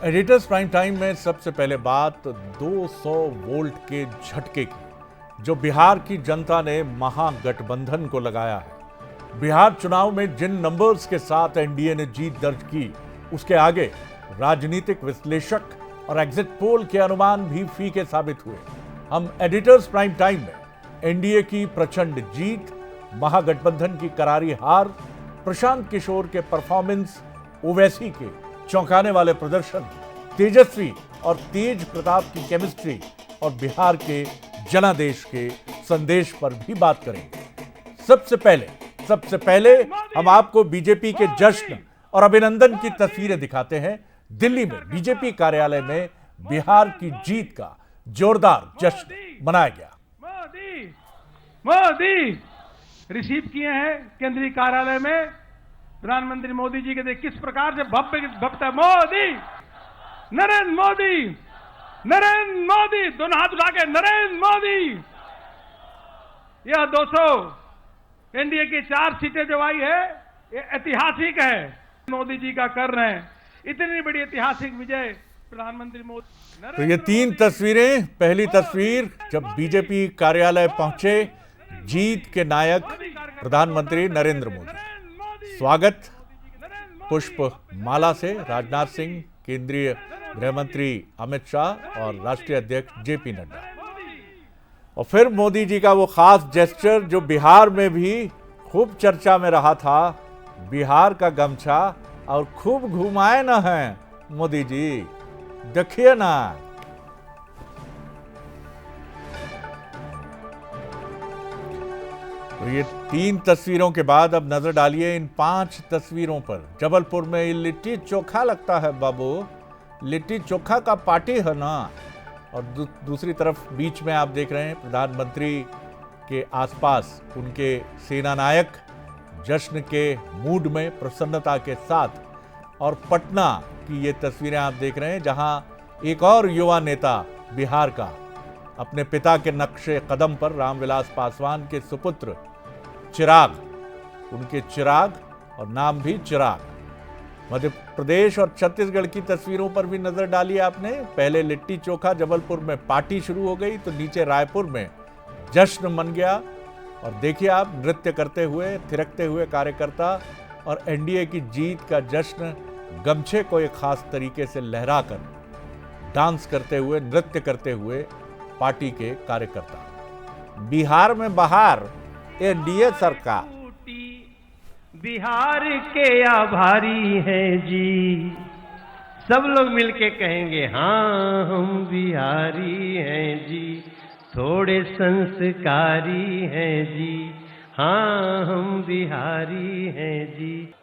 Editors prime time में सबसे पहले बात 200 वोल्ट के झटके की जो बिहार की जनता ने महागठबंधन को लगाया है। बिहार चुनाव में जिन नंबर्स के साथ एनडीए ने जीत दर्ज की, उसके आगे राजनीतिक विश्लेषक और एग्जिट पोल के अनुमान भी फीके साबित हुए। हम एडिटर्स प्राइम टाइम में एनडीए की प्रचंड जीत, महागठबंधन की करारी हार, प्रशांत किशोर के परफॉर्मेंस, ओवैसी के चौंकाने वाले प्रदर्शन, तेजस्वी और तेज प्रताप की केमिस्ट्री और बिहार के जनादेश के संदेश पर भी बात करेंगे। सबसे पहले हम आपको बीजेपी के जश्न और अभिनंदन की तस्वीरें दिखाते हैं। दिल्ली में बीजेपी कार्यालय में बिहार की जीत का जोरदार जश्न मनाया गया। मोदी रिसीव किए हैं केंद्रीय कार्यालय में प्रधानमंत्री मोदी जी के। देख किस प्रकार से भव्य मोदी, नरेंद्र मोदी, दोनों हाथ उठा के नरेंद्र मोदी। यह 200 एनडीए की 4 सीटें जो आई है, ये ऐतिहासिक है। मोदी जी का कर रहे हैं इतनी बड़ी ऐतिहासिक विजय प्रधानमंत्री मोदी। तो ये 3 तस्वीरें। पहली तस्वीर जब बीजेपी कार्यालय पहुंचे जीत के नायक प्रधानमंत्री नरेंद्र मोदी। स्वागत पुष्प माला से राजनाथ सिंह, केंद्रीय गृह मंत्री अमित शाह और राष्ट्रीय अध्यक्ष जेपी नड्डा। और फिर मोदी जी का वो खास जेस्चर जो बिहार में भी खूब चर्चा में रहा था, बिहार का गमछा और खूब घुमाए न हैं मोदी जी, देखिए ना। तो ये 3 तस्वीरों के बाद अब नजर डालिए इन 5 तस्वीरों पर। जबलपुर में ये लिट्टी चोखा लगता है बाबू, लिट्टी चोखा का पार्टी है ना। और दूसरी तरफ बीच में आप देख रहे हैं प्रधानमंत्री के आसपास उनके सेना नायक जश्न के मूड में प्रसन्नता के साथ। और पटना की ये तस्वीरें आप देख रहे हैं जहां एक और युवा नेता बिहार का अपने पिता के नक्शे कदम पर रामविलास पासवान के सुपुत्र चिराग, उनके चिराग और नाम भी चिराग। मध्य प्रदेश और छत्तीसगढ़ की तस्वीरों पर भी नजर डाली आपने। पहले लिट्टी चोखा, जबलपुर में पार्टी शुरू हो गई तो नीचे रायपुर में जश्न मन गया। और देखिए आप नृत्य करते हुए, थिरकते हुए कार्यकर्ता और एनडीए की जीत का जश्न, गमछे को एक खास तरीके से लहराकर डांस करते हुए, नृत्य करते हुए पार्टी के कार्यकर्ता। बिहार में बहार, एनडीए सरकार। बिहार के आभारी हैं जी, सब लोग मिलके कहेंगे हाँ हम बिहारी हैं जी, थोड़े संस्कारी हैं जी, हाँ हम बिहारी हैं जी।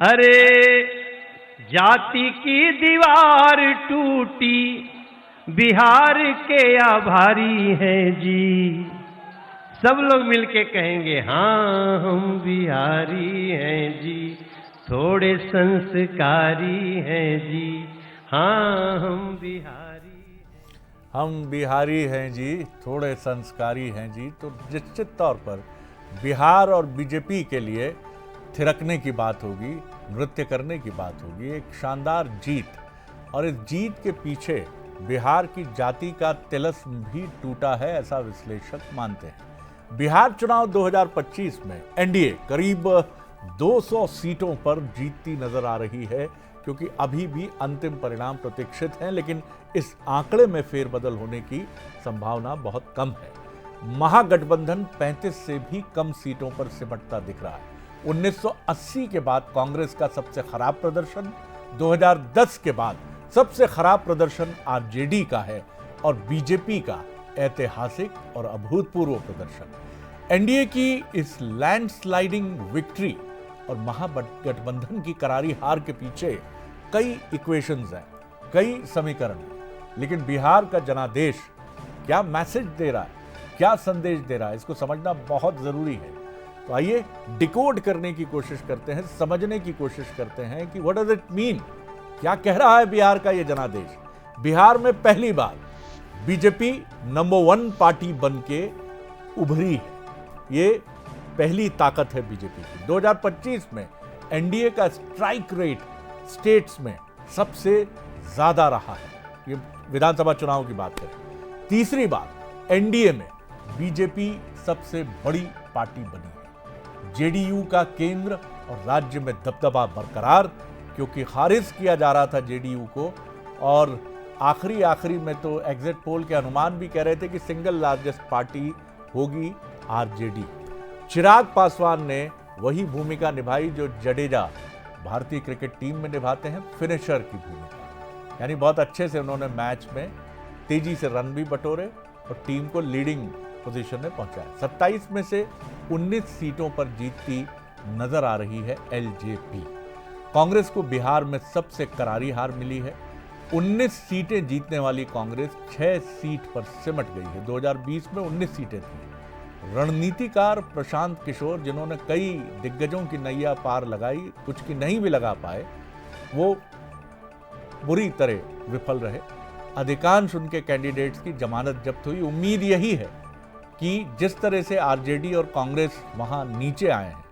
अरे जाति की दीवार टूटी, बिहार के आभारी हैं जी, सब लोग मिलके कहेंगे हाँ हम बिहारी हैं जी, थोड़े संस्कारी हैं जी, हाँ हम बिहारी हैं जी, थोड़े संस्कारी हैं जी। तो निश्चित तौर पर बिहार और बीजेपी के लिए थिरकने की बात होगी, नृत्य करने की बात होगी। एक शानदार जीत, और इस जीत के पीछे बिहार की जाति का तिलस्म भी टूटा है, ऐसा विश्लेषक मानते हैं। बिहार चुनाव 2025 में एनडीए करीब 200 सीटों पर जीतती नजर आ रही है, क्योंकि अभी भी अंतिम परिणाम प्रतीक्षित हैं, लेकिन इस आंकड़े में फेरबदल होने की संभावना बहुत कम है। महागठबंधन 35 से भी कम सीटों पर सिमटता दिख रहा है। 1980 के बाद कांग्रेस का सबसे खराब प्रदर्शन, 2010 के बाद सबसे खराब प्रदर्शन आरजेडी का है और बीजेपी का ऐतिहासिक और अभूतपूर्व प्रदर्शन। एनडीए की इस लैंडस्लाइडिंग विक्ट्री और महागठबंधन की करारी हार के पीछे कई इक्वेशंस हैं, कई समीकरण हैं। लेकिन बिहार का जनादेश क्या मैसेज दे रहा है, क्या संदेश दे रहा है, इसको समझना बहुत जरूरी है। तो आइए डिकोड करने की कोशिश करते हैं, समझने की कोशिश करते हैं कि व्हाट डज इट मीन, क्या कह रहा है बिहार का ये जनादेश। बिहार में पहली बार बीजेपी नंबर 1 पार्टी बनके उभरी है, ये पहली ताकत है बीजेपी की। 2025 में एनडीए का स्ट्राइक रेट स्टेट्स में सबसे ज्यादा रहा है। ये विधानसभा चुनाव की बात करें। तीसरी बात, एनडीए में बीजेपी सबसे बड़ी पार्टी बनी है। जेडीयू का केंद्र और राज्य में दबदबा बरकरार, क्योंकि खारिज किया जा रहा था जेडीयू को, और आखिरी में तो एग्जिट पोल के अनुमान भी कह रहे थे कि सिंगल लार्जेस्ट पार्टी होगी आरजेडी। चिराग पासवान ने वही भूमिका निभाई जो जडेजा भारतीय क्रिकेट टीम में निभाते हैं, फिनिशर की भूमिका। यानी बहुत अच्छे से उन्होंने मैच में तेजी से रन भी बटोरे और टीम को लीडिंग पोजीशन में पहुंचाया। 27 में से 19 सीटों पर जीतती नजर आ रही है एलजेपी। कांग्रेस को बिहार में सबसे करारी हार मिली है। 19 सीटें जीतने वाली कांग्रेस 6 सीट पर सिमट गई है। 2020 में 19 सीटें थी। रणनीतिकार प्रशांत किशोर, जिन्होंने कई दिग्गजों की नैया पार लगाई, कुछ की नहीं भी लगा पाए, वो बुरी तरह विफल रहे। अधिकांश उनके कैंडिडेट्स की जमानत जब्त हुई। उम्मीद यही है कि जिस तरह से आरजेडी और कांग्रेस वहां नीचे आए हैं,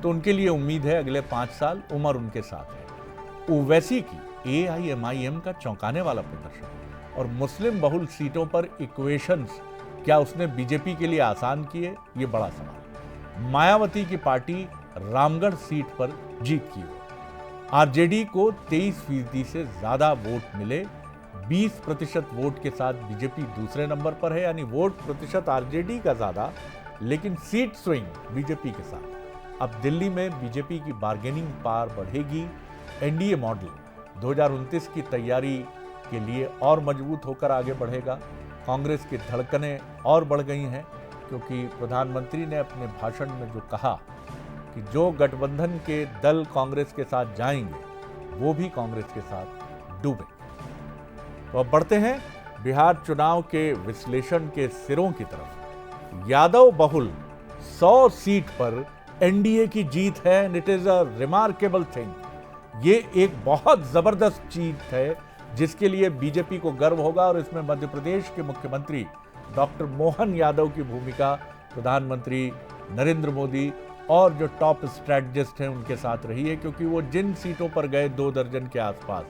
तो उनके लिए उम्मीद है अगले 5 साल उमर उनके साथ है। ओवैसी की एआईएमआईएम का चौंकाने वाला प्रदर्शन और मुस्लिम बहुल सीटों पर इक्वेशंस क्या उसने बीजेपी के लिए आसान किए, ये बड़ा सवाल। मायावती की पार्टी रामगढ़ सीट पर जीत की हो। आरजेडी को 23% से ज्यादा वोट मिले। 20% वोट के साथ बीजेपी दूसरे नंबर पर है, यानी वोट प्रतिशत आरजेडी का ज्यादा, लेकिन सीट स्विंग बीजेपी के साथ। अब दिल्ली में बीजेपी की बार्गेनिंग पावर बढ़ेगी। एनडीए मॉडल 2029 की तैयारी के लिए और मजबूत होकर आगे बढ़ेगा। कांग्रेस की धड़कनें और बढ़ गई हैं, क्योंकि प्रधानमंत्री ने अपने भाषण में जो कहा कि जो गठबंधन के दल कांग्रेस के साथ जाएंगे वो भी कांग्रेस के साथ डूबेंगे। तो अब बढ़ते हैं बिहार चुनाव के विश्लेषण के सिरों की तरफ। यादव बहुल 100 सीट पर एनडीए की जीत है and it is a remarkable thing. ये एक बहुत जबरदस्त जीत है जिसके लिए बीजेपी को गर्व होगा, और इसमें मध्य प्रदेश के मुख्यमंत्री डॉक्टर मोहन यादव की भूमिका प्रधानमंत्री नरेंद्र मोदी और जो टॉप स्ट्रैटेजिस्ट हैं उनके साथ रही है, क्योंकि वो जिन सीटों पर गए 2 दर्जन के आसपास,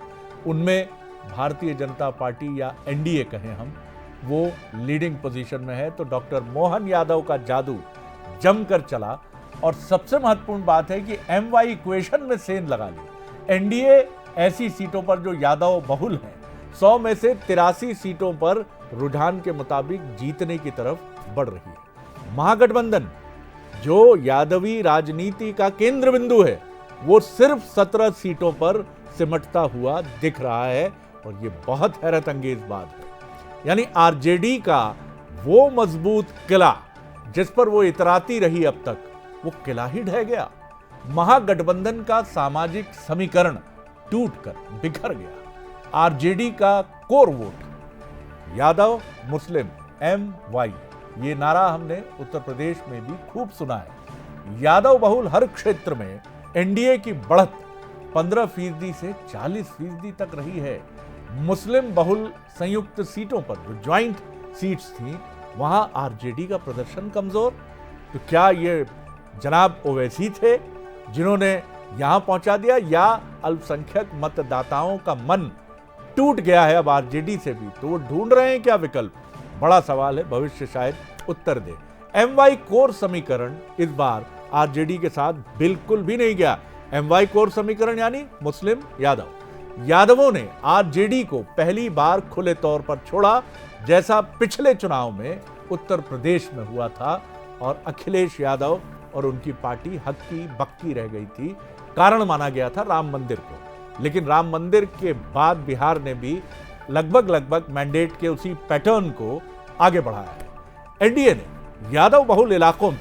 उनमें भारतीय जनता पार्टी या एनडीए कहें हम, वो लीडिंग पोजीशन में है। तो डॉक्टर मोहन यादव का जादू जमकर चला। और सबसे महत्वपूर्ण बात है कि एमवाई इक्वेशन में सेंध लगा ली। एनडीए ऐसी सीटों पर जो यादव बहुल हैं, 100 में से 83 सीटों पर रुझान के मुताबिक जीतने की तरफ बढ़ रही है। महागठबंधन जो यादवी राजनीति का केंद्र बिंदु है, वो सिर्फ 17 सीटों पर सिमटता हुआ दिख रहा है, और ये बहुत हैरत अंगेज बात है। यानी आरजेडी का वो मजबूत किला जिस पर वो इतराती रही अब तक, वो किला ही ढह गया। महागठबंधन का सामाजिक समीकरण टूटकर बिखर गया। आरजेडी का core vote Yadav Muslim MY, ये नारा हमने उत्तर प्रदेश में भी खूब सुना है। यादव बहुल हर क्षेत्र में एनडीए की बढ़त 15% से 40% तक रही है। मुस्लिम बहुल संयुक्त सीटों पर जो ज्वाइंट सीट्स थी, वहां आरजेडी का प्रदर्शन कमजोर। तो क्या ये जनाब ओवैसी थे जिन्होंने यहां पहुंचा दिया, या अल्पसंख्यक मतदाताओं का मन टूट गया है अब आरजेडी से भी, तो वो ढूंढ रहे हैं क्या विकल्प? बड़ा सवाल है, भविष्य शायद उत्तर दे। MY कोर समीकरण इस बार आरजेडी के साथ बिल्कुल भी नहीं गया। MY कोर समीकरण यानी मुस्लिम यादव। यादवों ने आरजेडी को पहली बार खुले तौर पर छोड़ा, जैसा पिछले चुनाव में उत्तर प्रदेश में हुआ था, और अखिलेश यादव और उनकी पार्टी हक्की बक्की रह गई थी। कारण माना गया था राम मंदिर को, लेकिन राम मंदिर के बाद बिहार ने भी लगभग मैंडेट के उसी पैटर्न को आगे बढ़ाया है। एनडीए ने यादव बहुल इलाकों में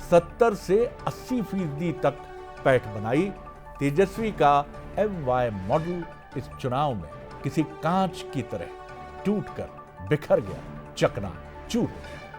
70 से 80% तक पैठ बनाई। तेजस्वी का MY मॉडल इस चुनाव में किसी कांच की तरह टूटकर बिखर गया, चकनाचूर हो गया।